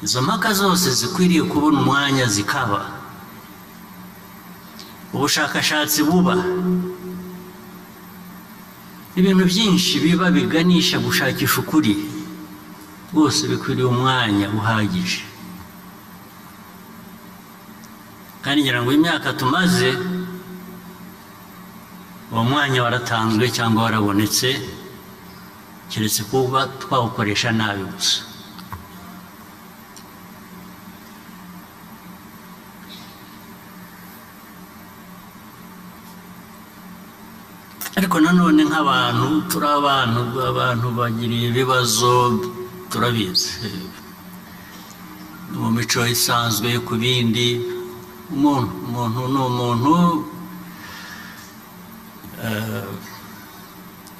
izo mpaka zose zikwiriye kubona umwanya zikaba, ubushakashatsi buba, ibintu byinshi biba biganisha gushakisha ukuri, rwose bikwiriye umwanya uhagije. kandi ngira ngo imyaka tumaze uwo mwanya waratanzwe cyangwa warabonetse, keretse kuba twawukoresha nabi gusa. ariko nanone nk'abantu turi abantu bagiriye ibibazo, turabizi mu mico isanzwe ku bindi. umuntu ni umuntu,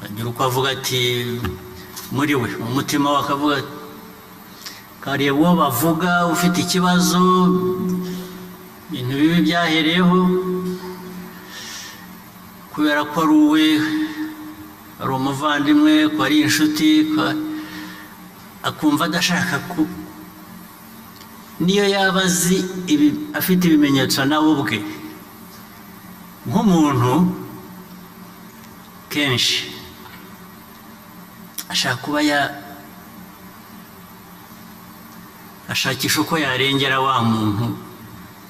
agira uko avuga ati muri we mu mutima we akavuga kareba uwo bavuga ufite ikibazo, ibintu bibi byahereyeho, kubera ko ari uwe, ari umuvandimwe, ko ari inshuti, akumva adashaka niyo yaba azi afite ibimenyetso nawe ubwe nk'umuntu, kenshi ashaka kuba ashakisha uko yarengera wa muntu,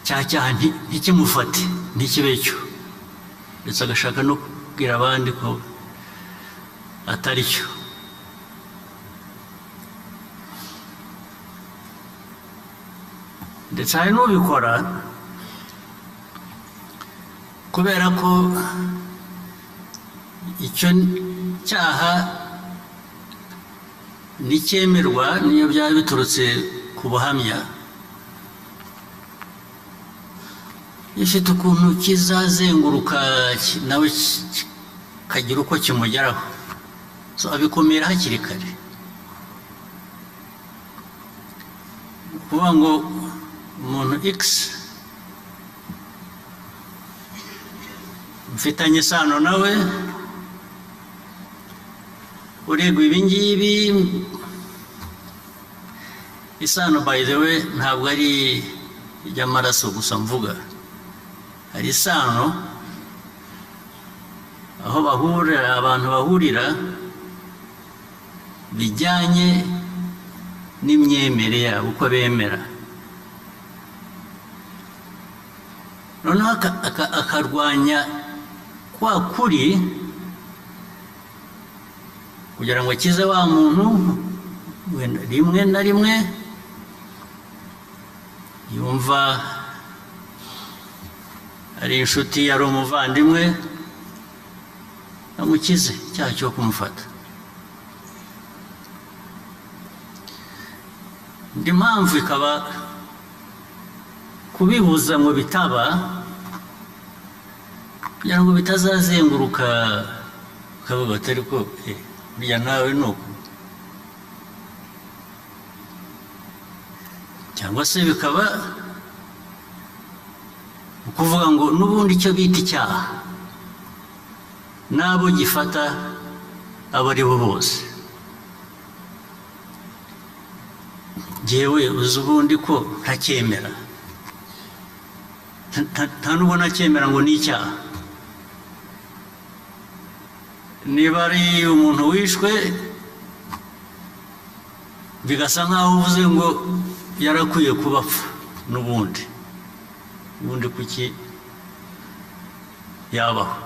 cyaha ntikimufate, ntikibe cyo, ndetse agashaka no kubwira abandi ko atari cyo. ndetse hari n'ubikora kubera ko icyo cyaha nicyemerwa niyo byaba biturutse ku buhamya, gifite ukuntu kizazenguruka nawe kagira uko kimugeraho, abikumira hakiri kare. kuvuga ngo umuntu X mfitanye isano nawe, uregwa ibi ngibi. isano by the way ntabwo ari iry'amaraso gusa mvuga, hari isano aho abantu bahurira bijyanye n'imyemerere yabo, uko bemera, noneho akarwanya kwa kuri kugira ngo akize wa muntu. rimwe na rimwe yumva ari inshuti, ari umuvandimwe, amukize icyaha cyo kumufata. indi mpamvu ikaba kubibuza ngo bitaba, kugira ngo bitazazenguruka ukavuga atari ko burya nawe ni uku, cyangwa se bikaba ukuvuga ngo n'ubundi icyo bita icyaha n'abo gifata abo ari bo bose. Jyewe uzi ubundi ko ntacyemera, nta n'ubwo nacyemera ngo ni icyaha. niba ari umuntu wishwe bigasa nk'aho uvuze ngo yarakwiye kuba apfa, n'ubundi kuki yabaho?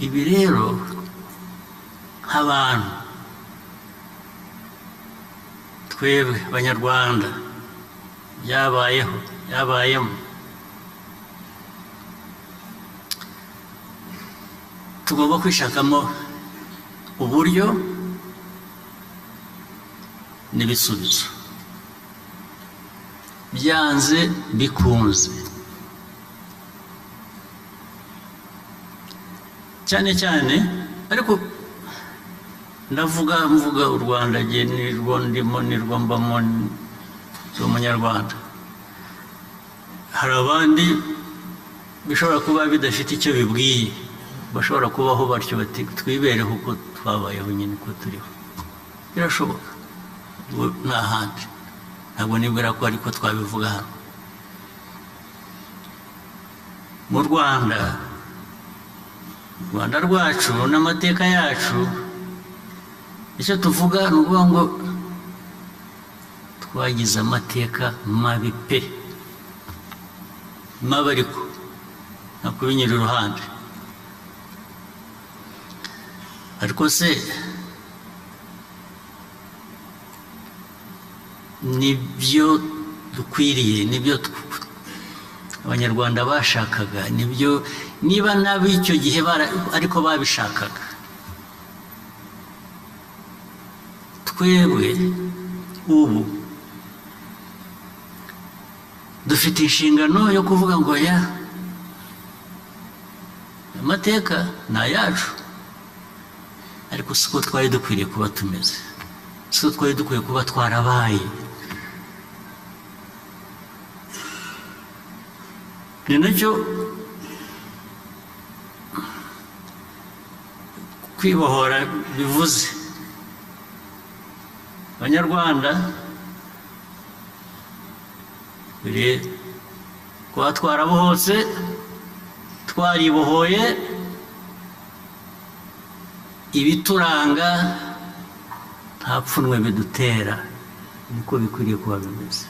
ibi rero nk'abantu twebwe abanyarwanda yabayemo, tugomba kwishakamo uburyo n'ibisubizo, byanze bikunze. cyane cyane ariko mvuga u Rwanda, nirwo ndimo, nirwo mbamo, si umunyarwanda. hari abandi bishobora kuba bidafite icyo bibwiye, bashobora kubaho batyo bati twibereho uko twabayeho nyine uko turiho, birashoboka. n'ahandi ntabwo nibwira ko ariko twabivuga hano mu Rwanda rwacu n'amateka yacu icyo tuvuga ni ukuvuga ngo twagize amateka mabi pe mabi ariko nta kubinyura iruhande ariko se nibyo dukwiriye nibyo abanyarwanda bashakaga nibyo niba n'ab'icyo gihe ariko babishakaga twebwe ubu dufite inshingano yo kuvuga ngo ya amateka ni ayacu ariko siko twari dukwiriye kuba tumeze siko twari dukwiye kuba twarabaye ni nacyo kwibohora bivuze abanyarwanda kuba twarabohotse twaribohoye ibituranga nta pfunwe bidutera niko bikwiriye kuba bimeze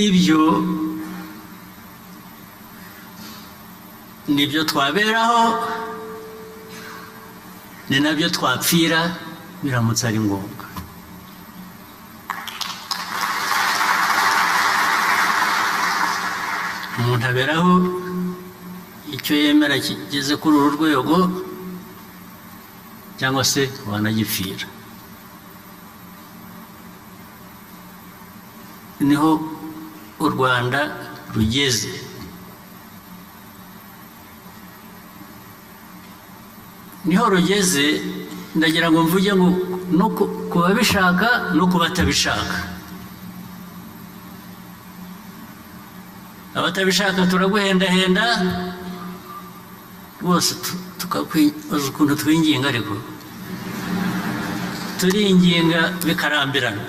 ibyo nibyo twaberaho ni nabyo twapfira biramutse ari ngombwa umuntu aberaho icyo yemera kigeze kuri uru rwego cyangwa se wanagipfira niho u Rwanda rugeze niho rugeze ndagira ngo mvuge ngo no ku babishaka no ku batabishaka abatabishaka turaguhendahenda rwose tukakwibaza ukuntu twinginga ariko turinginga bikarambirana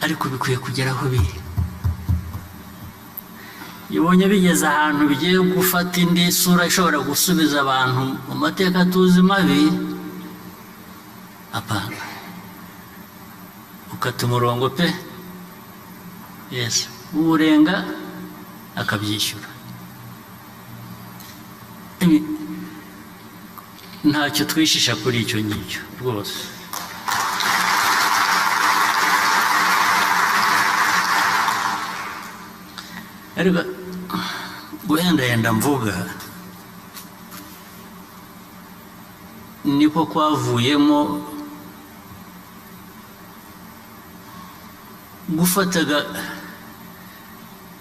ariko bikwiye kugera aho biri iyo ubonye bigeze ahantu bigiye gufata indi sura ishobora gusubiza abantu mu mateka tuzi mabi apana ukata umurongo pe uwurenga akabyishyura ntacyo twishisha kuri icyo ngicyo rwose ariko guhendahenda mvuga niko kwavuyemo gufataga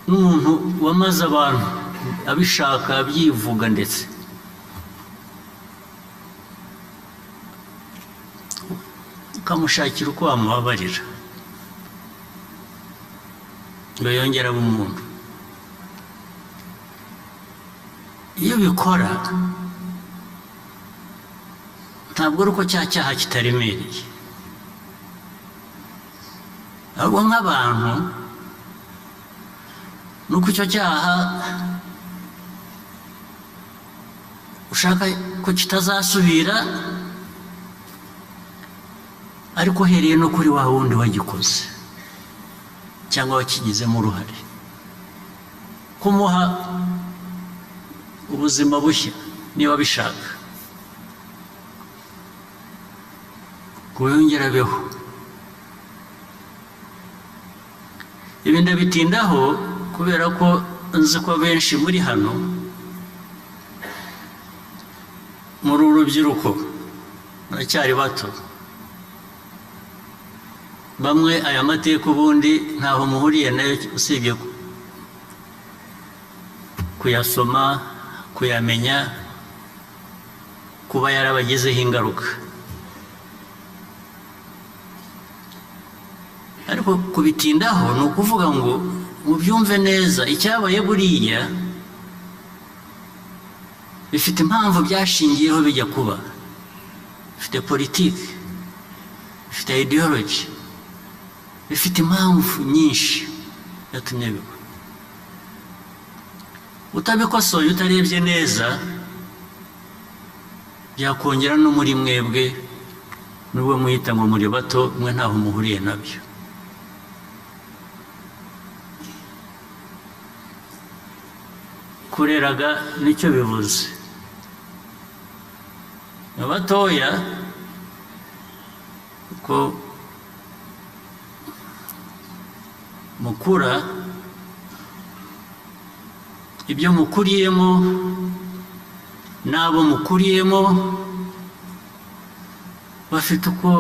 n'umuntu wamaze abantu abishaka abyivuga ndetse ukamushakira uko wamubabarira ngo yongere abe umuntu iyo ubikora ntabwo ari uko cya cyaha kitaremereye ahubwo nk'abantu nuko icyo cyaha ushaka ko kitazasubira ariko uhereye no kuri wa wundi wagikoze cyangwa wakigizemo uruhare kumuha ubuzima bushya niba bishaka kuyongera abeho ibi ndabitindaho kubera ko nzi ko benshi muri hano muri uru rubyiruko baracyari bato bamwe aya mateka ubundi ntaho muhuriye nayo usibye kuyasoma kuyamenya kuba yarabagizeho ingaruka ariko kubitindaho ni ukuvuga ngo mubyumve neza icyabaye buriya bifite impamvu byashingiyeho bijya kuba, bifite politiki, bifite ideology, bifite impamvu nyinshi yatumye biba. Utabikosoye utarebye neza byakongera no muri mwebwe nubwo mwita ngo muri bato mwe ntaho muhuriye nabyo. Kureraga nicyo bivuze. Abatoya ko mukura ibyo mukuriyemo n'abo mukuriyemo bafite uko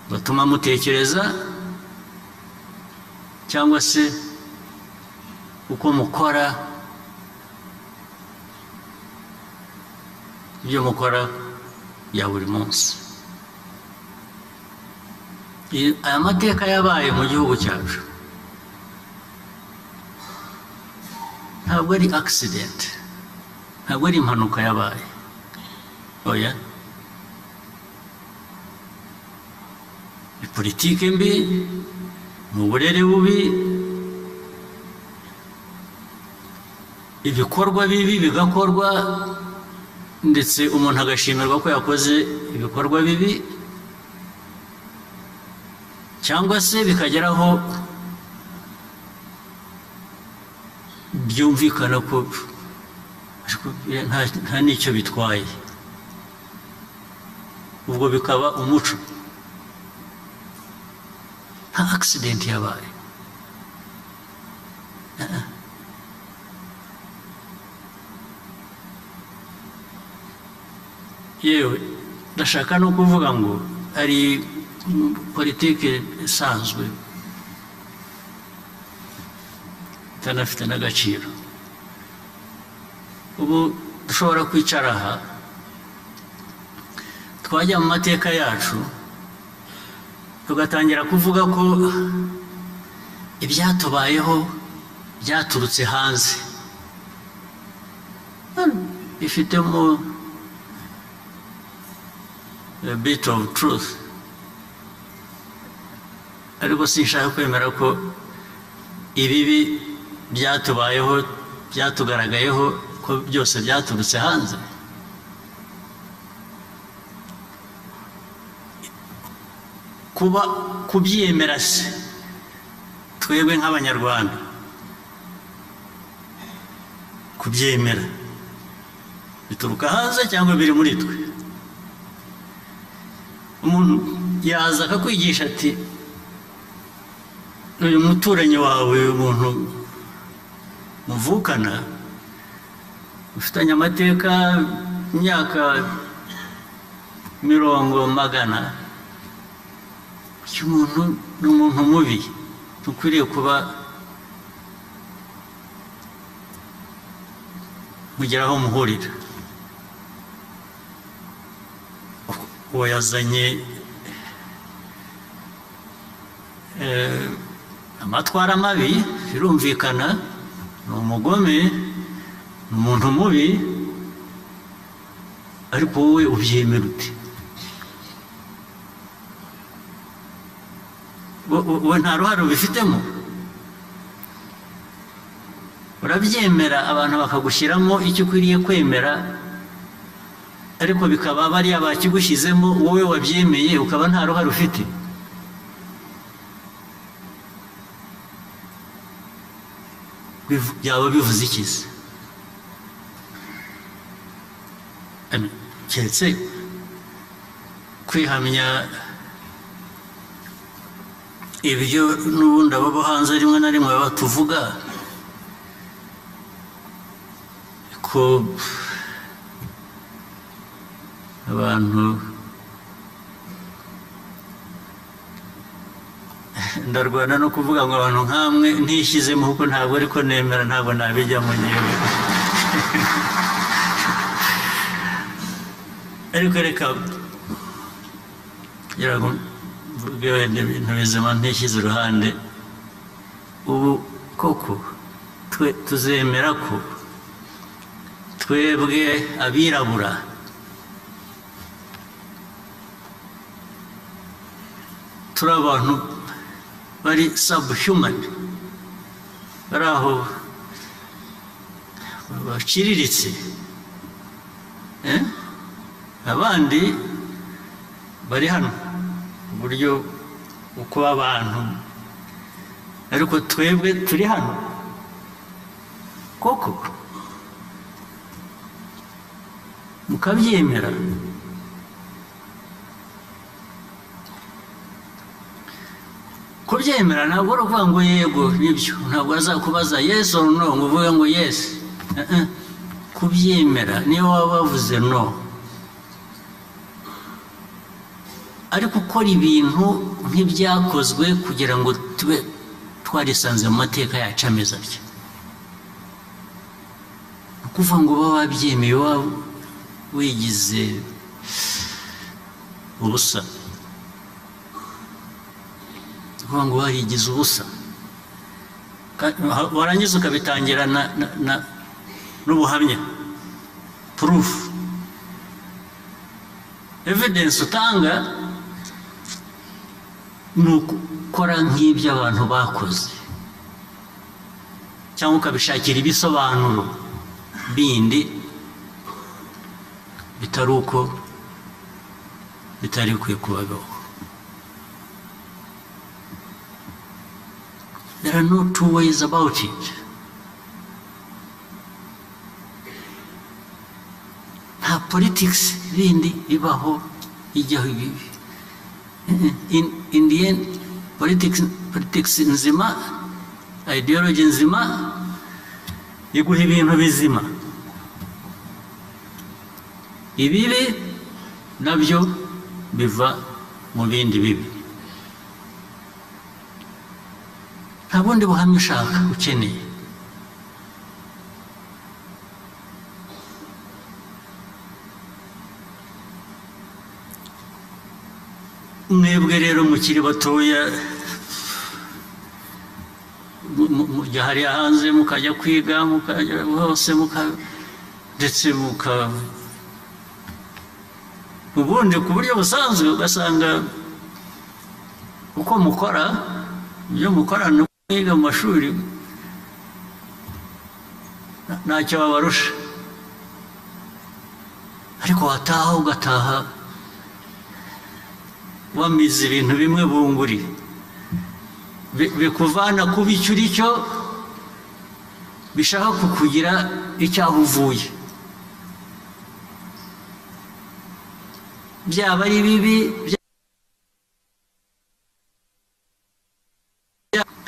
batuma mutekereza cyangwa se uko mukora ibyo mukora ya buri munsi. Aya mateka yabaye mu gihugu cyacu ntabwo ari accident, ntabwo ari impanuka yabaye, oya, ni politike mbi, ni uburere bubi, ibikorwa bibi bigakorwa ndetse umuntu agashimirwa ko yakoze ibikorwa bibi, cyangwa se bikageraho byumvikana ko nta n'icyo bitwaye, ubwo bikaba umuco. Nta accident yabaye. Yewe ndashaka no kuvuga ngo ari politiki isanzwe itanafite n'agaciro. Ubu dushobora kwicara aha twajya mu mateka yacu tugatangira kuvuga ko ibyatubayeho byaturutse hanze, bifitemo a bit of truth, ariko sinshaka kwemera ko ibibi byatubayeho byatugaragayeho ko byose byaturutse hanze. Kuba kubyemera se twebwe nk'abanyarwanda, kubyemera bituruka hanze cyangwa biri muri twe? Umuntu yaza akakwigisha ati uyu muturanyi wawe, umuntu muvukana ufitanye amateka imyaka 100, uyu muntu ni umuntu mubi, dukwiriye kuba mugeraho muhurira. Uwo yazanye amatwara mabi, birumvikana, ni umugome, ni umuntu mubi, ariko wowe ubyemera ute? wowe nta ruhare ubifitemo? Urabyemera abantu bakagushyiramo icyo ukwiriye kwemera, ariko bikaba bariya bakigushyizemo, wowe wabyemeye ukaba nta ruhare ufite. Byaba bivuze iki se? Keretse kwihamya ibyo n'ubundi abo bo hanze rimwe na rimwe batuvuga ko abantu, ndarwana no kuvuga ngo abantu nkamwe ntishyizemo kuko ntabwo ariko nemera, ntabwo nabijyamo nyewe. ariko reka kugira ngo mvuge wenda ibintu bizima ntishyize iruhande. Ubu koko tuzemera ko twebwe abirabura turi abantu bari subhuman, bari aho baciriritse, abandi bari hano uburyo uko abantu, ariko twebwe turi hano koko mukabyemera. Kubyemera ntabwo ari ukuvuga ngo yego nibyo, ntabwo azakubaza yes or no ngo uvuge ngo yes. Kubyemera niyo waba wavuze no, ariko ukora ibintu nk'ibyakozwe kugira ngo tube twarisanze mu mateka yacu ameze atya, ukuvuga ngo uba wabyemeye, waba wigize ubusa, ukuvuga ngo warigize ubusa, warangiza ukabitangira n'ubuhamya, proof, evidence utanga ni ukora nk'ibyo abantu bakoze, cyangwa ukabishakira ibisobanuro bindi bitari uko bitari kwiye kubagaho. There are no two ways about it. Nta politics bindi ibaho ijyaho ibi. In the end, politics nzima, ideology nzima iguha ibintu bizima. Ibibi nabyo biva mu bindi bibi. Nta bundi buhamya ushaka ukeneye. Mwebwe rero mukiri batoya mujya hariya hanze mukajya kwiga, mukajya hose ndetse ubundi ku buryo busanzwe ugasanga uko mukora ibyo mukorana mwiga mu mashuri ntacyo wabarusha, ariko wataha ugataha wamize ibintu bimwe bunguri bikuvana kuba icyo uri cyo, bishaka kukugira icyaho uvuye, byaba ari bibi.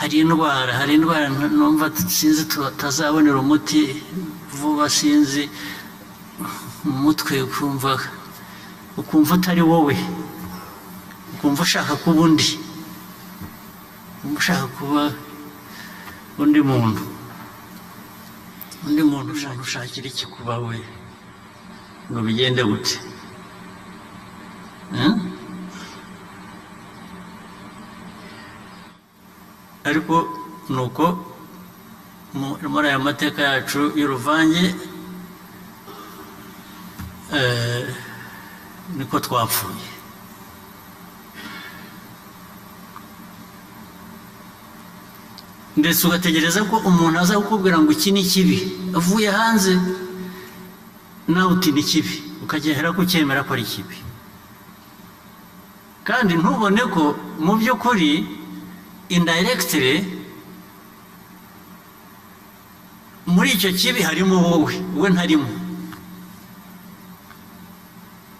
Hari indwara numva sinzi tutazabonera umuti vuba, sinzi mu mutwe ukumva utari wowe, ukumva ushaka kuba undi, ushaka kuba undi muntu ushakira iki kuba we, ngo bigende gute? Ariko nuko muri aya mateka yacu y'uruvange niko twapfuye. Ndetse ugategereza ko umuntu aza kukubwira ngo iki ni kibi, avuye hanze nawe uti ni kibi, ukagera ko ucyemera ko ari kibi, kandi ntubone ko mu by'ukuri indirectly muri icyo kibi harimo wowe, we ntarimo,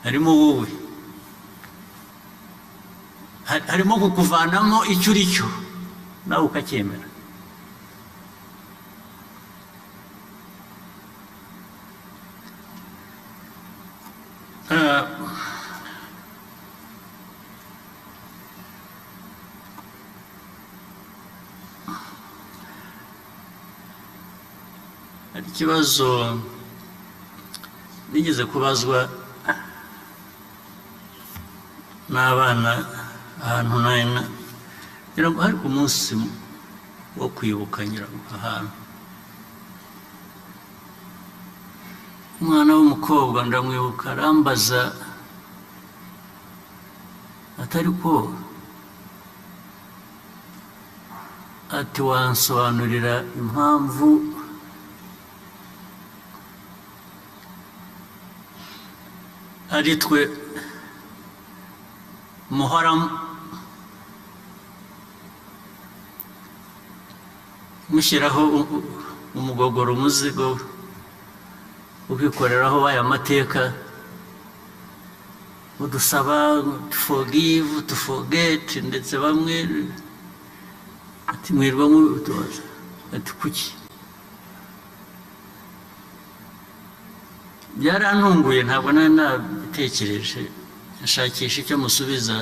harimo wowe, harimo kukuvanamo icyo uri cyo nawe ukacyemera. Hari ikibazo nigeze kubazwa n'abana ahantu ngira ngo hari ku munsi wo kwibuka, ngira ngo ahantu umwana w'umukobwa ndamwibuka arambaza atari ko ati wansobanurira impamvu ari twe muhora mushyiraho umugogoro umuzigo ukikoreraho aya mateka udusaba to forgive to forget ndetse bamwe ati mwirwa mutoza ati kuki byarantunguye ntabwo nari natekereje nshakisha icyo musubiza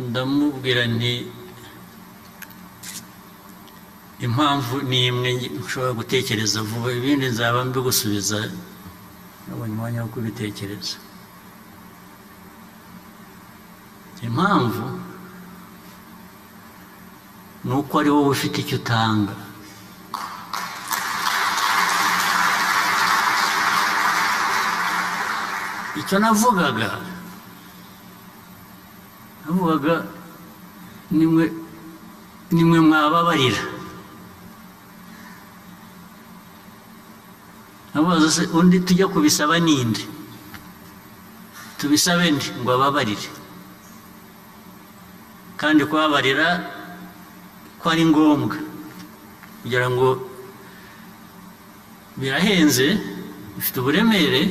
ndamubwira nti impamvu ni imwe nshobora gutekereza vuba ibindi nzaba mbigusubiza nabonye umwanya wo kubitekereza impamvu ni uko ari wowe ufite icyo utanga icyo navugaga nimwe mwababarira nabaza se undi tujya kubisaba ninde tubisabe ndi ngo ababarire kandi kubabarira ko ari ngombwa kugira ngo birahenze bifite uburemere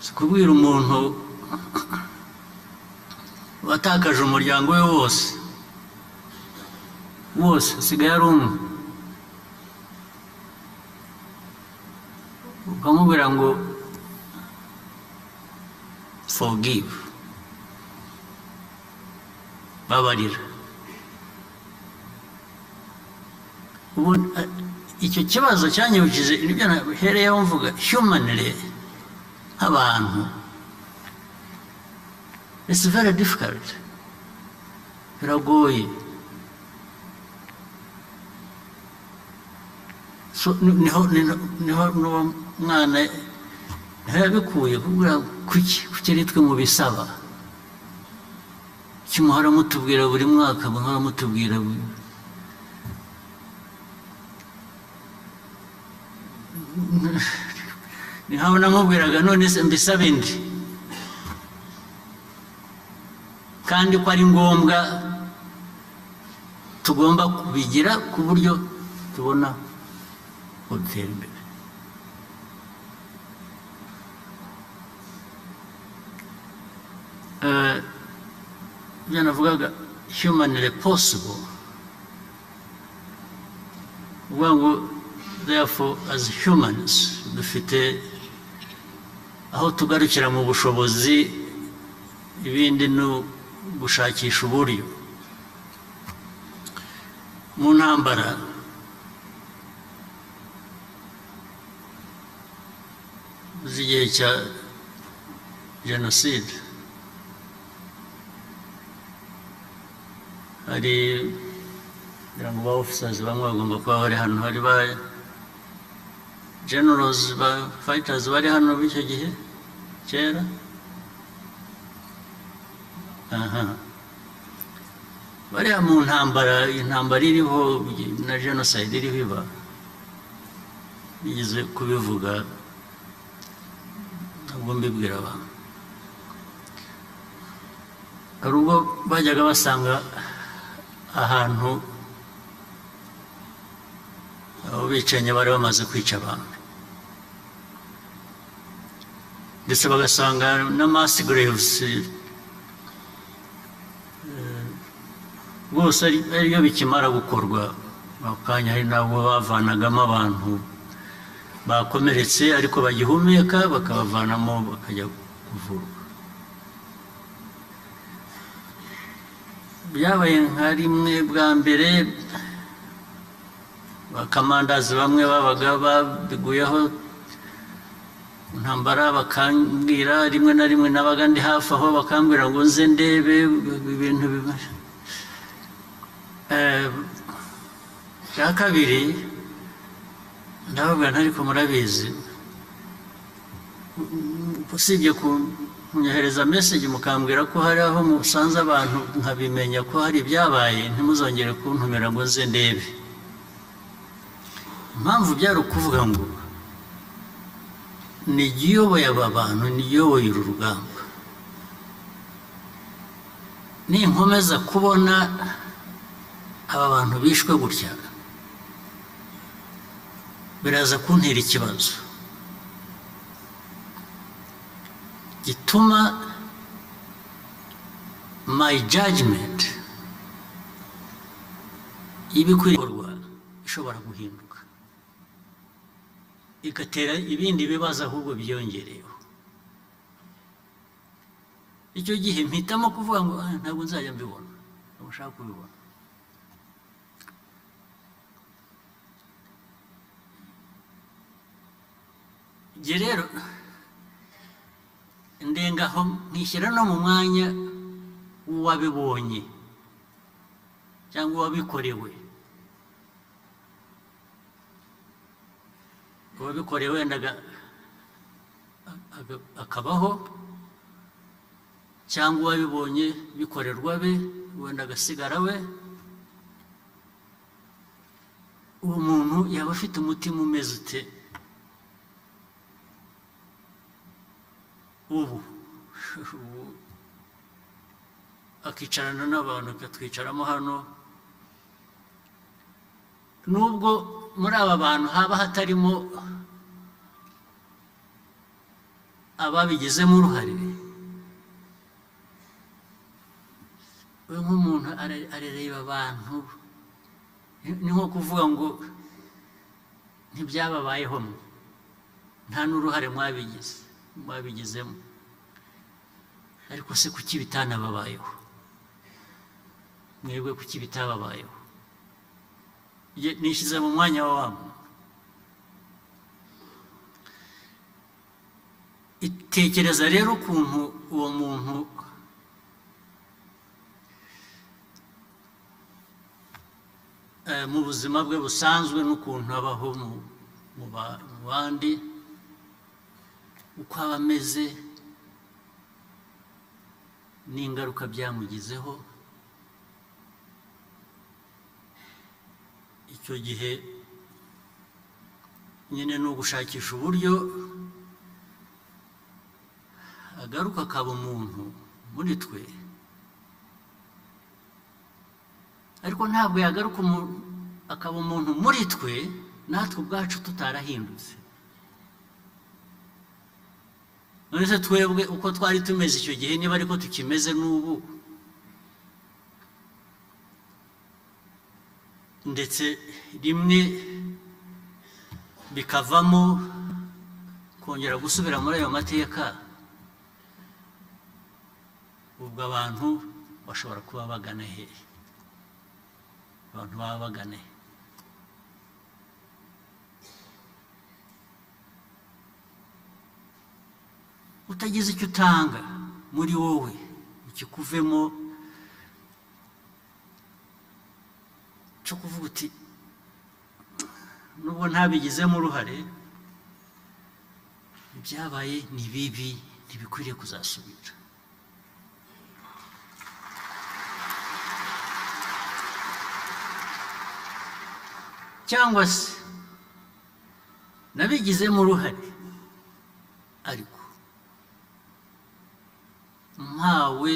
si kubwira umuntu watakaje umuryango we wose usigaye ari umwe ukamubwira ngo forgive babarira ubu icyo kibazo cyanyibukije nibyo nahereyeho mvuga humanly nk'abantu it's very difficult biragoye so niho n'uwo mwana niho yabikuye kubwira kuki ari twe mu bisaba kimuhora mutubwira buri mwaka muhora mutubwira niho namubwiraga none se mbisabe ndi kandi ko ari ngombwa tugomba kubigira ku buryo tubona gutera imbere ibyo navugaga humanly possible uvuga ngo therefore as humans dufite aho tugarukira mu bushobozi ibindi ni gushakisha uburyo mu ntambara z'igihe cya jenoside hari kugira ngo ba officers bamwe bagomba kuba bari hano hari ba generals ba fighters bari hano b'icyo gihe kera bariya mu intambara iriho na jenoside iriho iba bigeze kubivuga ntabwo mbibwira abantu hari ubwo bajyaga basanga ahantu abo bicanyi bari bamaze kwica abantu ndetse bagasanga na mass graves rwose ariyo bikimara gukorwa akanya hari nabo bavanagamo abantu bakomeretse ariko bagihumeka bakabavanamo bakajya kuvurwa byabaye nka rimwe bwa mbere bakamandazi bamwe babaga babiguyeho ntambara bakambwira rimwe na rimwe nabaga ndi hafi aho bakambwira ngo nze ndebe ibintu bya kabiri ndavuga ariko murabizi usibye kunyohereza message mukambwira ko hari aho musanze abantu nkabimenya ko hari ibyabaye ntimuzongere kuntumira ngo nze ndebe impamvu byari ukuvuga ngo ni igiyoboye aba bantu ni igiyoboye uru rugamba ninkomeza kubona aba bantu bishwe gutya biraza kuntera ikibazo gituma my judgment y'ibikwikorwa ishobora guhinduka igatera ibindi bibazo ahubwo byongereyeho icyo gihe mpitamo kuvuga ngo ntabwo nzajya mbibona ntabwo nshaka kubibona njye rero ndengaho nkishyira no mu mwanya w'uwabibonye cyangwa uwabikorewe uwabikorewe wenda akabaho cyangwa uwabibonye bikorerwa be wenda agasigara we uwo muntu yaba afite umutima umeze ute ubu akicarana n'abantu akatwicaramo hano nubwo muri aba bantu haba hatarimo ababigizemo uruhare we nk'umuntu arareba abantu ni nko kuvuga ngo ntibyababayeho nta n'uruhare mwabigizemo ariko se kuki bitanababayeho mwebwe kuki bitababayeho nishyize mu mwanya wabo itekereza rero ukuntu uwo muntu mu buzima bwe busanzwe n'ukuntu abaho mu bandi uko aba ameze n'ingaruka byamugizeho icyo gihe nyine ni ugushakisha uburyo agaruka akaba umuntu muri twe ariko ntabwo yagaruka akaba umuntu muri twe natwe ubwacu tutarahindutse none se twebwe uko twari tumeze icyo gihe niba ariko tukimeze n'ubu ndetse rimwe bikavamo kongera gusubira muri ayo mateka ubwo abantu bashobora kuba bagana hehe abantu baba bagana he utagize icyo utanga muri wowe ikikuvemo cyo kuvuga uti nubwo ntabigizemo uruhare ibyabaye ni bibi ntibikwiriye kuzasubira cyangwa se nabigizemo uruhare ariko mpawe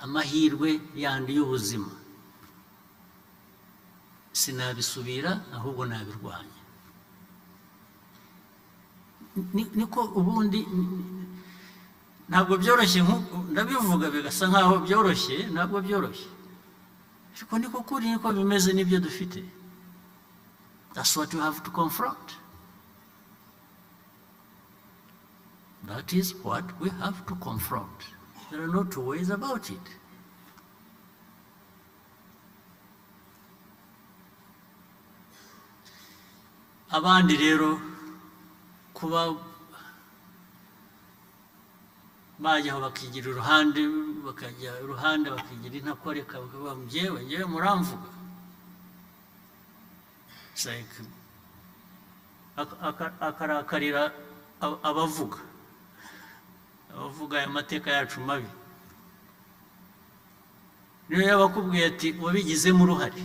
amahirwe yandi y'ubuzima sinabisubira ahubwo nabirwanya niko ubundi ntabwo byoroshye ndabivuga bigasa nkaho byoroshye ntabwo byoroshye ariko niko kuri niko bimeze n'ibyo dufite that's what you have to confront that is what we have to confront there are no two ways about it abandi rero kuba bajyaho bakigira uruhande bakajya uruhande bakigira intakoreka bakavuga njyewe muramvuga akarakarira abavuga aya mateka yacu mabi. Niyo yabakubwiye ati wabigizemo uruhare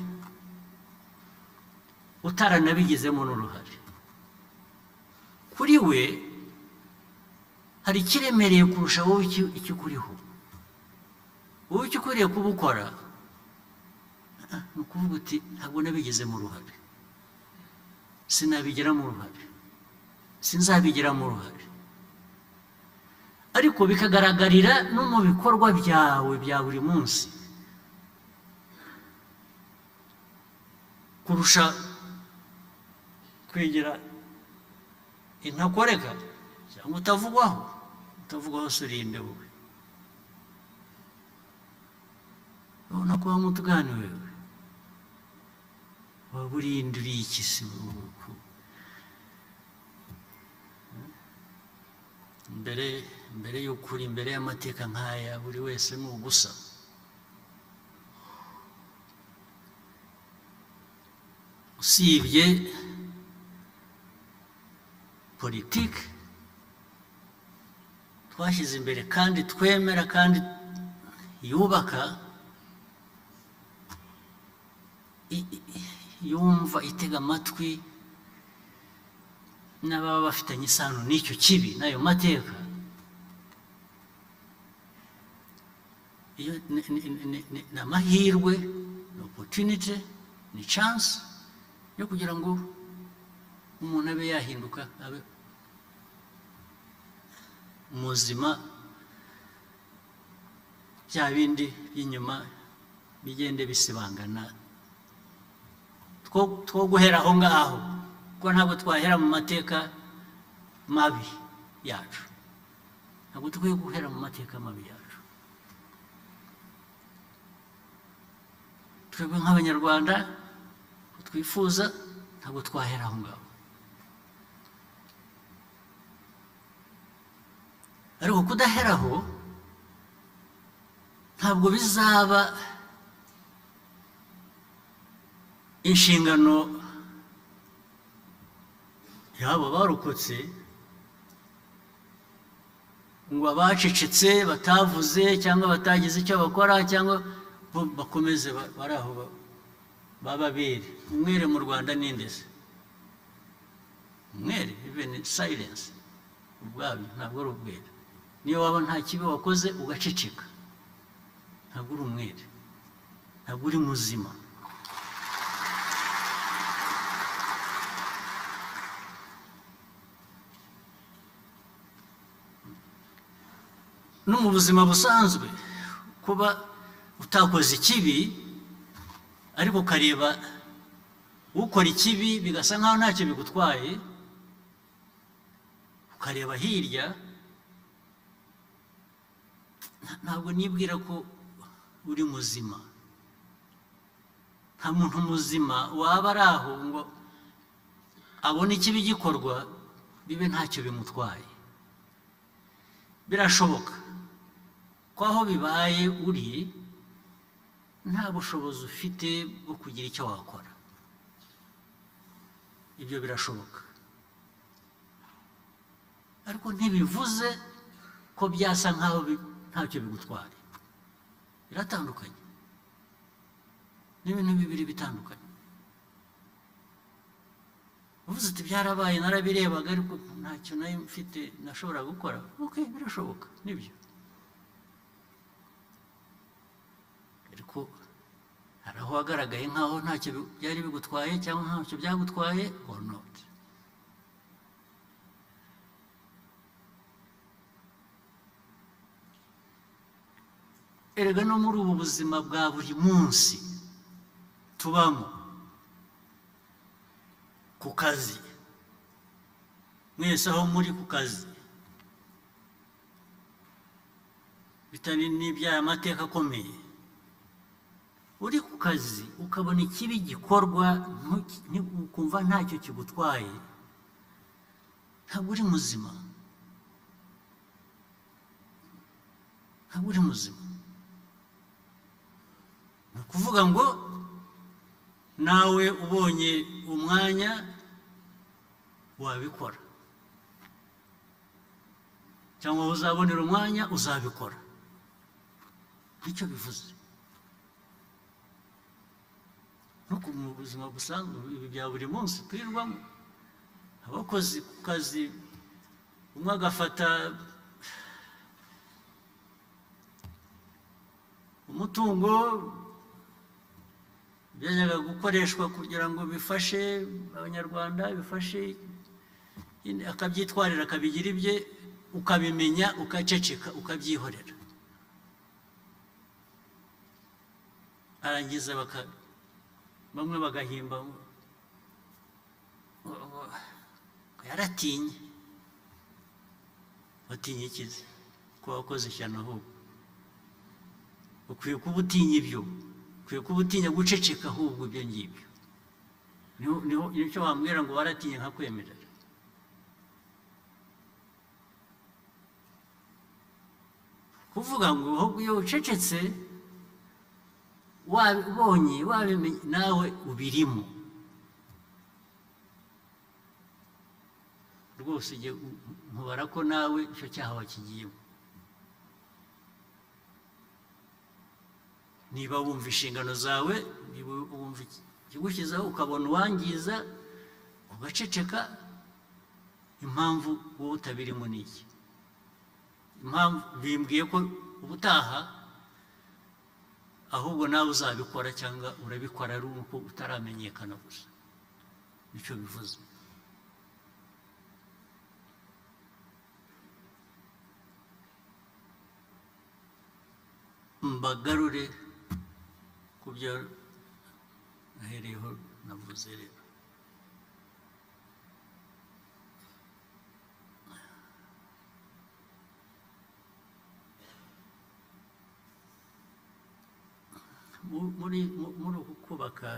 utaranabigizemo n'uruhare, kuri we hari ikiremereye kurusha wowe ikikuriho. Wowe icyo ukwiriye kuba ukora ni ukuvuga uti ntabwo nabigizemo uruhare, sinabigiramo uruhare, sinzabigiramo uruhare, ariko bikagaragarira no mu bikorwa byawe bya buri munsi kurusha kwegera intakoreka cyangwa utavugwaho se urinde wowe. Urabona ko wamutugane wewe waba urinde uriye iki se mbere y'ukuri, imbere y'amateka nk'aya buri wese ni ubusa. Usibye politiki twashyize imbere kandi twemera kandi yubaka, yumva itega amatwi n'ababa bafitanye isano n'icyo kibi n'ayo mateka. Ni amahirwe, ni opportunity, ni chance yo kugira ngo umuntu abe yahinduka, abe muzima, bya bindi by'inyuma bigende bisibangana. Two guhera aho ngaho, kuko ntabwo twahera mu mateka mabi yacu, ntabwo dukwiye guhera mu mateka mabi yacu. Twebwe nk'Abanyarwanda twifuza, ntabwo twahera aho ngaho, ariko kudaheraho ntabwo bizaba inshingano y'abo barokotse ngo abacecetse batavuze cyangwa batagize icyo bakora cyangwa bakomeze bari aho bababere. Umwere mu Rwanda ni nde se? Umwere, even silence ubwabyo ntabwo ari ubwere. Niyo waba nta kibi wakoze ugaceceka, ntabwo uri umwere, ntabwo uri muzima. No mu buzima busanzwe, kuba utakoze ikibi ariko ukareba ukora ikibi bigasa nkaho ntacyo bigutwaye, ukareba hirya, ntabwo nibwira ko uri muzima. Nta muntu muzima waba ari aho ngo abone ikibi gikorwa bibe ntacyo bimutwaye. Birashoboka ko aho bibaye uri nta bushobozi ufite bwo kugira icyo wakora, ibyo birashoboka, ariko ntibivuze ko byasa nkaho ntacyo bigutwara. Biratandukanye, n'ibintu bibiri bitandukanye. Uvuze uti byarabaye narabirebaga ariko ntacyo nayo mfite nashobora gukora, okay, birashoboka, nibyo. Ariko hari aho wagaragaye nkaho ntacyo byari bigutwaye cyangwa ntacyo byagutwaye or not. Erega no muri ubu buzima bwa buri munsi tubamo, ku kazi, mwese aho muri ku kazi, bitari n'iby'aya mateka akomeye, uri ku kazi ukabona ikibi gikorwa ukumva ntacyo kigutwaye, ntabwo uri muzima, ntabwo uri muzima. Ni ukuvuga ngo nawe ubonye umwanya wabikora, cyangwa uzabonera umwanya uzabikora. Nicyo bivuze. No mu buzima busanzwe ibi bya buri munsi twirwamo, abakozi ku kazi, umwe agafata umutungo byajyaga gukoreshwa kugira ngo bifashe abanyarwanda, bifashe akabyitwarira akabigira ibye, ukabimenya ukaceceka ukabyihorera. Arangiza bamwe bagahimba yaratinye. Watinye ikizi ko wakoze ishyano? Ahubwo ukwiye kuba utinya ibyo, ukwiye kuba utinya guceceka. Ahubwo ibyo ngibyo nicyo wambwira ngo waratinye nkakwemerera. Kuvuga ngo ahubwo iyo ucecetse wabibonye wabimenye nawe ubirimo rwose, nkubara ko nawe icyo cyaha wakigiyemo. Niba wumva inshingano zawe, niba wumva ikigushyizeho ukabona uwangiza ugaceceka, impamvu wowe utabirimo ni iki? Impamvu bimbwiye ko ubutaha ahubwo nawe uzabikora, cyangwa urabikora ari uko utaramenyekana gusa. Nicyo bivuze. Mbagarure ku byo nahereyeho navuze rero. Muri uku kubaka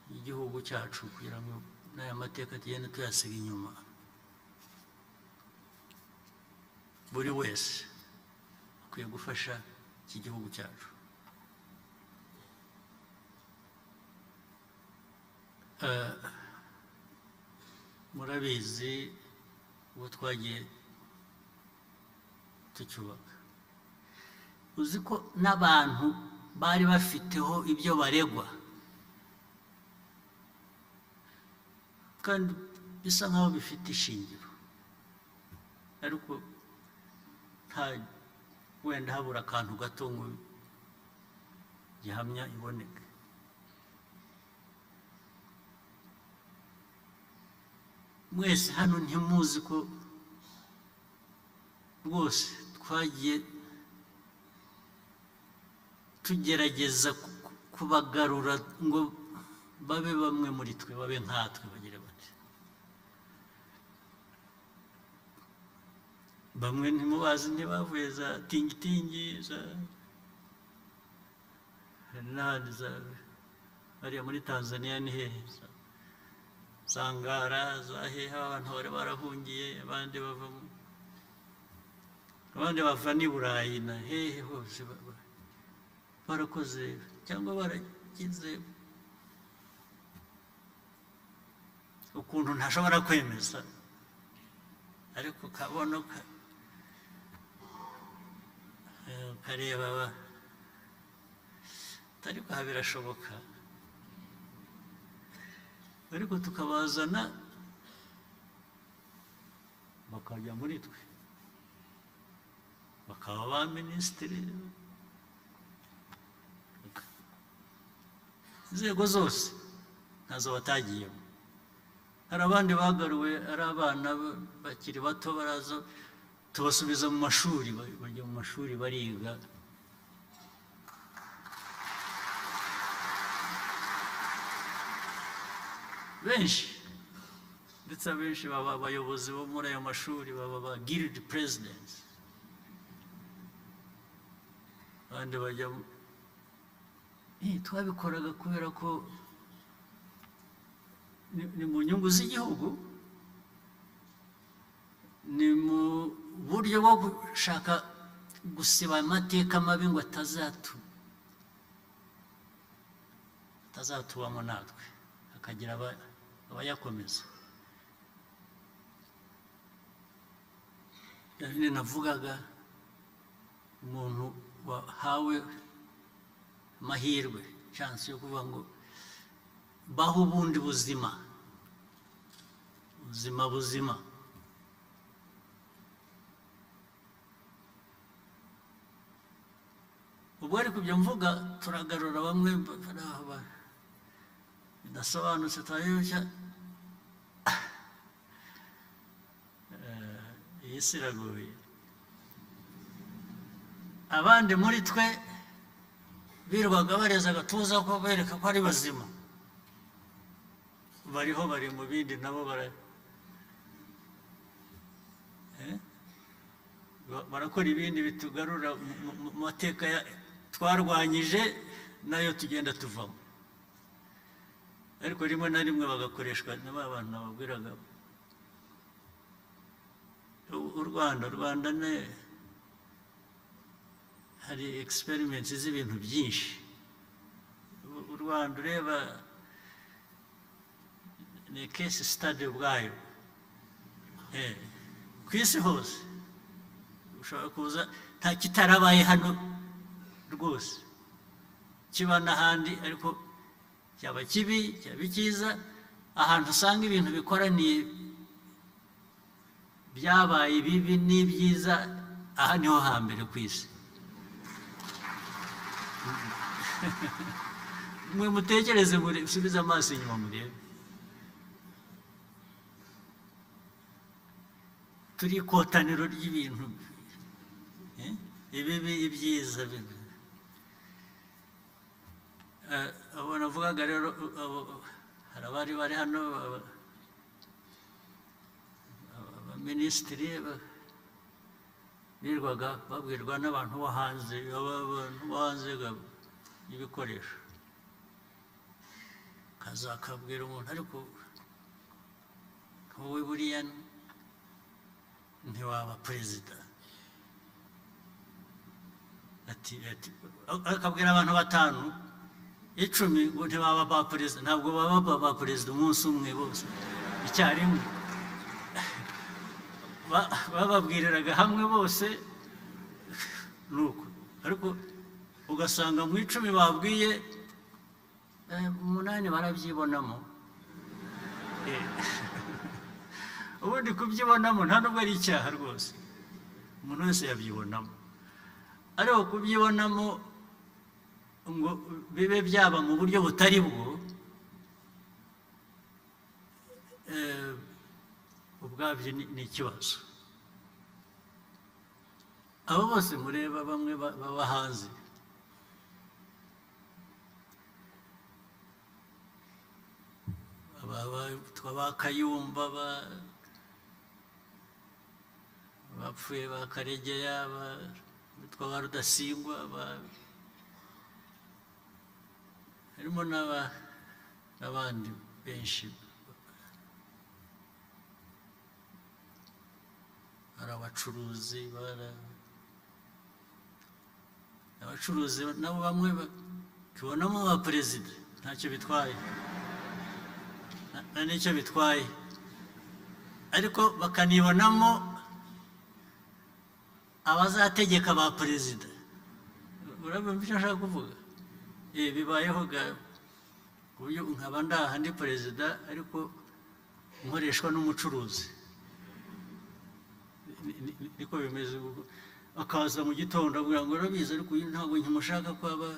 igihugu cyacu, kugira ngo n'aya mateka tugende tuyasiga inyuma, buri wese akwiye gufasha iki gihugu cyacu. Murabizi ubu twagiye tucyubaka, uzi ko n'abantu bari bafiteho ibyo baregwa, kandi bisa nkaho bifite ishingiro, ariko nta wenda habura akantu gato ngo gihamya iboneke. Mwese hano ntimuzi ko rwose twagiye tugerageza kubagarura ngo babe bamwe muri twe, babe nkatwe, bagire bati. Bamwe ntimubazi, ntibavuye za tingitingi, n'ahandi hariya muri Tanzania ni hehe, Sangara, za hehe, abantu bari barahungiye, abandi bava n'i Burayi na hehe hose, barakoze cyangwa baragize ukuntu ntashobora kwemeza, ariko ukabona ukareba ariko aha birashoboka, ariko tukabazana bakajya muri twe, bakaba ba minisitiri, inzego zose ntazo batagiyemo. Hari abandi bagaruwe ari abana bakiri bato, baraza tubasubiza mu mashuri, bajya mu mashuri bariga. Benshi, ndetse abenshi baba abayobozi bo muri ayo mashuri, baba ba guild presidents, abandi bajya twabikoraga kubera ko ni mu nyungu z'igihugu, ni mu buryo bwo gushaka gusiba amateka mabi ngo atazatubamo natwe hakagira abayakomeza. Nyine navugaga umuntu wahawe amahirwe chance yo kuvuga ngo baho ubundi buzima ubwo ariko ibyo mvuga turagarura bamwe bidasobanutse turayoshya. Iyi si iragoye. Abandi muri twe birirwaga bareza agatuza ko bereka ko ari bazima, bariho bari mu bindi nabo barakora ibindi bitugarura mu mateka twarwanyije nayo tugenda tuvamo. Ariko rimwe na rimwe bagakoreshwa n'aba bantu nababwiraga. U Rwanda hari experiments z'ibintu byinshi. U Rwanda ureba ni case study ubwayo. Ku isi hose ushobora kuza nta kitarabaye hano rwose, kiba n'ahandi, ariko cyaba kibi cyaba cyiza, ahantu usanga ibintu bikoraniye byabaye bibi n'ibyiza, aha niho hambere ku isi. Mwe mutekereze, musubize amaso inyuma murebe. Turi ikotaniro ry'ibintu ibibi ibyiza. Abo navugaga rero, hari abari bari hano, abaminisitiri birirwaga babwirwa n'abantu bo hanze y'ibikoresho, kazakabwira umuntu, ariko wowe buriya ntiwaba perezida. Akabwira abantu 5, 10 ngo ntibaba ba perezida. Ntabwo baba ba perezida umunsi umwe bose icyarimwe. Bababwiriraga hamwe bose nuko, ariko ugasanga mu 10 babwiye 8 barabyibonamo. Ubundi kubyibonamo nta nubwo ari icyaha rwose, umuntu wese yabyibonamo. Ariko kubyibonamo ngo bibe byaba mu buryo butari bwo, ubwabyo ni ikibazo. Abo bose mureba bamwe baba hanze, ba Kayumba, bapfuye ba Karegeya, bitwa ba Rudasingwa, harimo n'abandi benshi. Hari abacuruzi nabo bamwe tubonamo ba perezida, ntacyo bitwaye, nta n'icyo bitwaye, ariko bakanibonamo abazategeka ba perezida. Urabona icyo nshaka kuvuga? Bibayeho ku buryo nkaba ndaha ndi perezida ariko nkoreshwa n'umucuruzi. Niko bimeze. Akaza mu gitondo avuga ngo urabizi, ariko ntabwo nkimushaka ko aba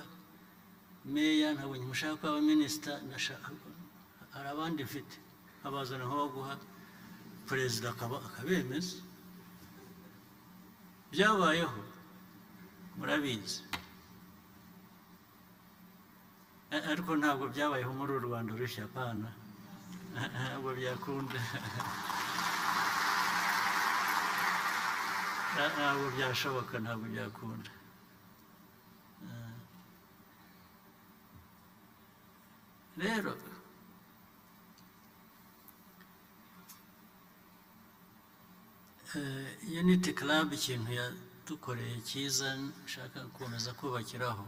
meya, ntabwo nkimushaka ko aba minisita, hari abandi mfite. Abazana nko baguha perezida akabemeza. Byabayeho, murabizi. Ariko ntabwo byabayeho muri uru Rwanda rushya, pana ntabwo byakunda. Ntabwo byashoboka, ntabwo byakunda. Rero Unity Club ikintu yadukoreye cyiza nshaka gukomeza kubakiraho,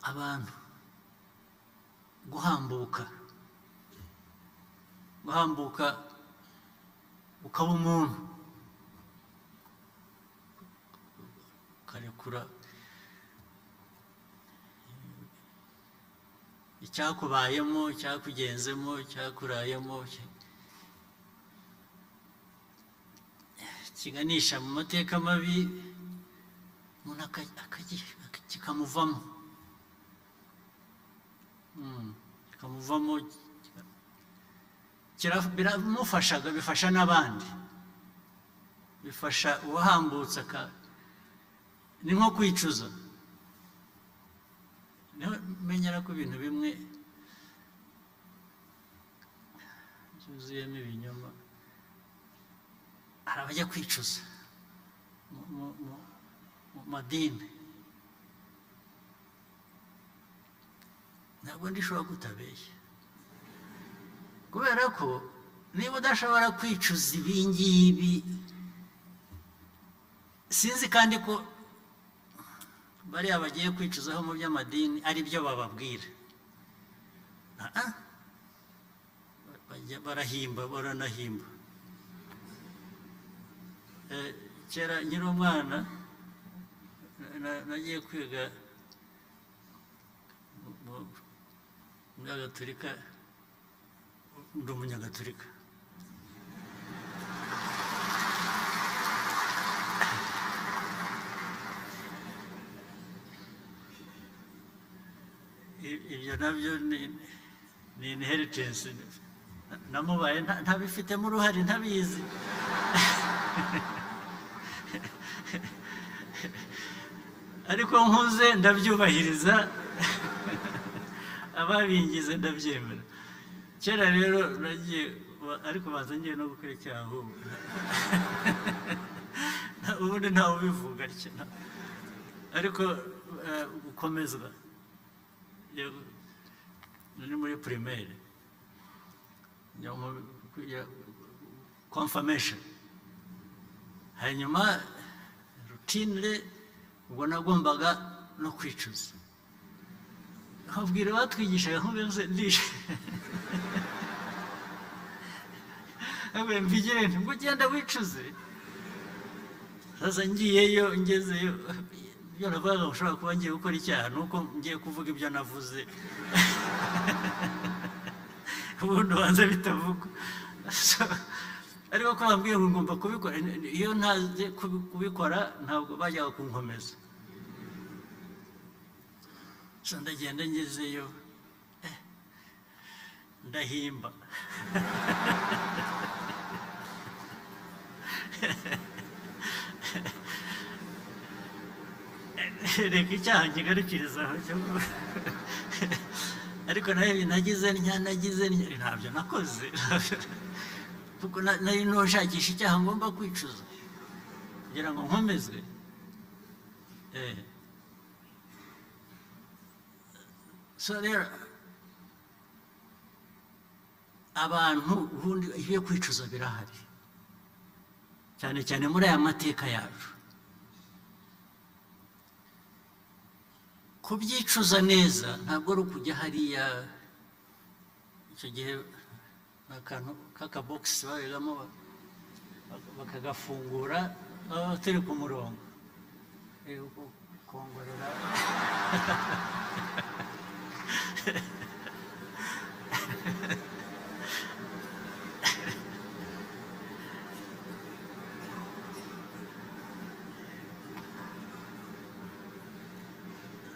abantu guhambuka ukaba umuntu ukarekura icyakubayemo, icyakugenzemo, icyakurayemo kiganisha mu mateka mabi, umuntu kikamuvamo biramufashaga, bifasha n'abandi, bifasha uwahambutse ni nko kwicuza. Menyera ko ibintu bimwe byuzuyemo ibinyoma, hari abajya kwicuza mu madini. Ntabwo ndishobora kutabeshya, kubera ko niba udashobora kwicuza ibi ngibi, sinzi kandi ko bariya bagiye kwicuzaho mu by'amadini ari byo bababwira. Baranahimba. Kera nkiri umwana nagiye kwiga muri Gatolika, ndi umunyagatolika. Ibyo nabyo ni inheritance, namubaye ntabifitemo uruhare, ntabizi. Ariko nkuze ndabyubahiriza, ababingize ndabyemera. Kera rero nagiye, ariko baza ngiye no gukora icyaha ahubwo. Ubundi ntawe ubivuga atyo, ariko gukomezwa ni muri primaire, confirmation, hanyuma routine, ubwo nagombaga no kwicuza. Nkabwira batwigishaga nk'ubivuze ndishe, mbigire nti ngo ugenda wicuze. Sasa ngiyeyo, ngezeyo, ibyo navugaga ngo ushobora kuba ngiye gukora icyaha, nuko ngiye kuvuga ibyo navuze. Ubundi ubanza bitavugwa. Ariko ko bambwiye ngo ngomba kubikora, iyo ntazi kubikora ntabwo bajyaga kunkomeza. So ndagenda ngezeyo, ndahimba. Reka icyaha nkigarukirizaho. Ariko nayo nagize ntabyo nakoze, kuko nari nshakisha icyaha ngomba kwicuza kugira ngo nkomezwe. So rero abantu ubundi iyo kwicuza birahari, cyane cyane muri aya mateka yacu. Kubyicuza neza ntabwo ari ukujya hariya, icyo gihe akantu k'akabogisi babigamo bakagafungura, turi ku murongo, kongorera.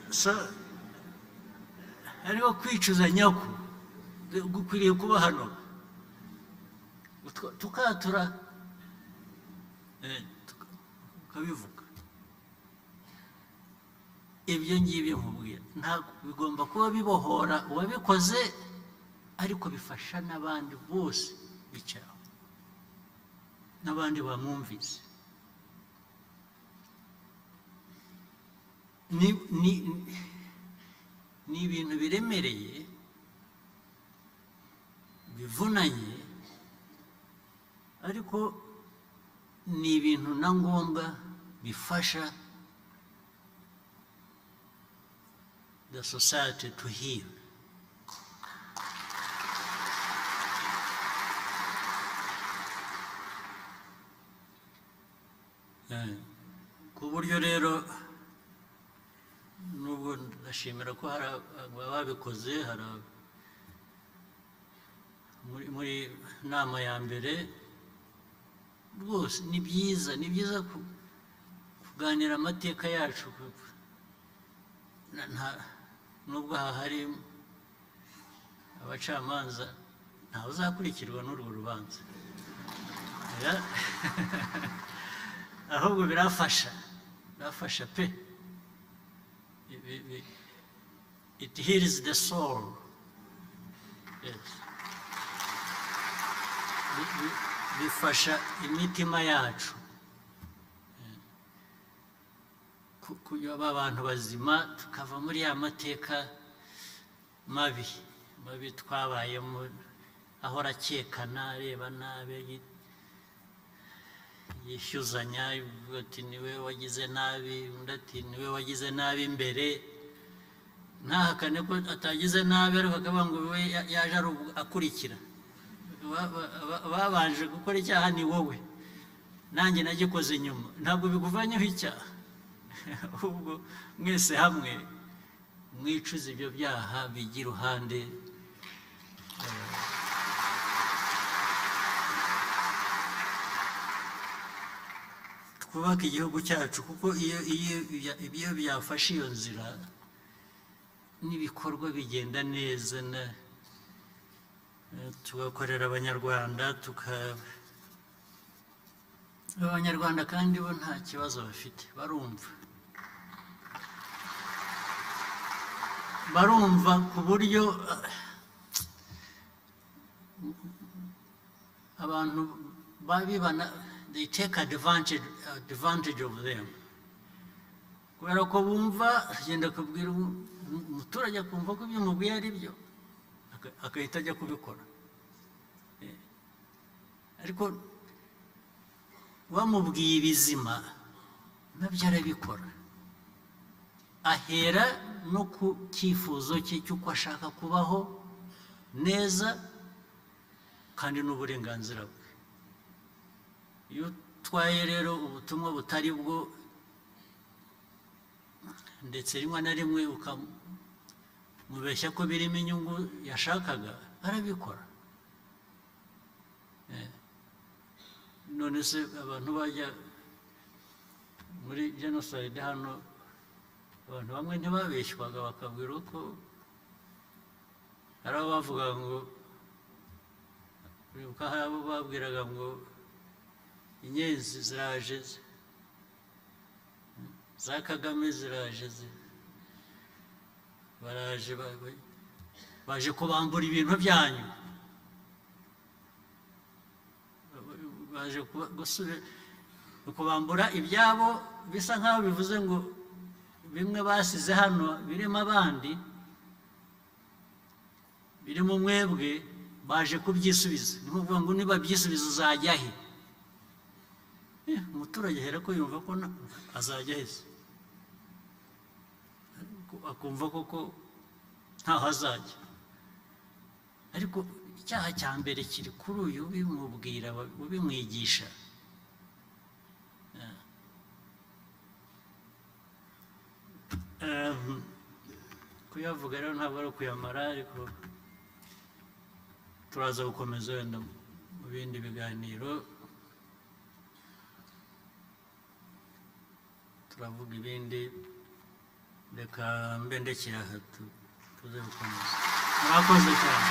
So ariko kwicuza nyako gukwiriye kuba hano, tukatura tukabivuga. Ibyo ngibyo nkubwira ntabwo bigomba kuba bibohora uwabikoze, ariko bifasha n'abandi bose bicaraho, n'abandi bamwumvise. Ni ibintu biremereye, bivunanye, ariko ni ibintu na ngombwa bifasha the society to heal. Ku buryo rero nubwo ndashimira ko hari ababikoze, hari muri nama ya mbere rwose ni byiza kuganira amateka yacu, nubwo hari abacamanza ntawe uzakurikirwa n'urwo rubanza, ahubwo birafasha pe. It heals the soul. Yes. Bifasha imitima yacu kuyoba abantu bazima, tukava muri ya mateka mabi twabayemo, ahora akekana, areba nabi, yishyuzanya, ati niwe wagize nabi, undi ati niwe wagize nabi imbere, ntahakane ko atagize nabi, ariko akavuga ngo we yaje akurikira. Babanje gukora icyaha ni wowe, nanjye nagikoze inyuma, ntabwo biguvanyeho icyaha. Ahubwo mwese hamwe mwicuza ibyo byaha bijya iruhande. Twubaka igihugu cyacu, kuko iyo byafashe iyo nzira n'ibikorwa bigenda neza, tugakorera abanyarwanda, abanyarwanda kandi bo nta kibazo bafite, barumva ku buryo abantu babibana, they take advantage of them, kubera ko bumva, agenda kubwira umuturage akumva ko ibyo mubwiye ari byo, agahita ajya kubikora. Ariko bamubwiye ibizima nabyo arabikora, ahera no ku cyifuzo cye cy'uko ashaka kubaho neza kandi n'uburenganzira bwe. Iyo utwaye rero ubutumwa butari bwo, ndetse rimwe na rimwe ukamubeshya ko birimo inyungu yashakaga, arabikora. None se abantu bajya muri jenoside hano, abantu bamwe ntibabeshywaga, bakabwira ko hari abo bavuga ngo, hari abo babwiraga ngo inyenzi ziraje, za Kagame ziraje, baraje baje kubambura ibintu byanyu, baje kubambura ibyabo, bisa nkaho bivuze ngo bimwe basize hano birimo abandi, birimo mwebwe, baje kubyisubiza. Ni ukuvuga ngo niba byisubiza uzajya he? Umuturage ahera ko yumva ko azajya heza, akumva koko ntaho azajya. Ariko icyaha cya mbere kiri kuri uyu ubimubwira, ubimwigisha. Kuyavuga rero ntabwo ari ukuyamara, ariko turaza gukomeza wenda mu bindi biganiro, turavuga ibindi. Reka mbe ndekera aha, tuze gukomeza. Murakoze cyane.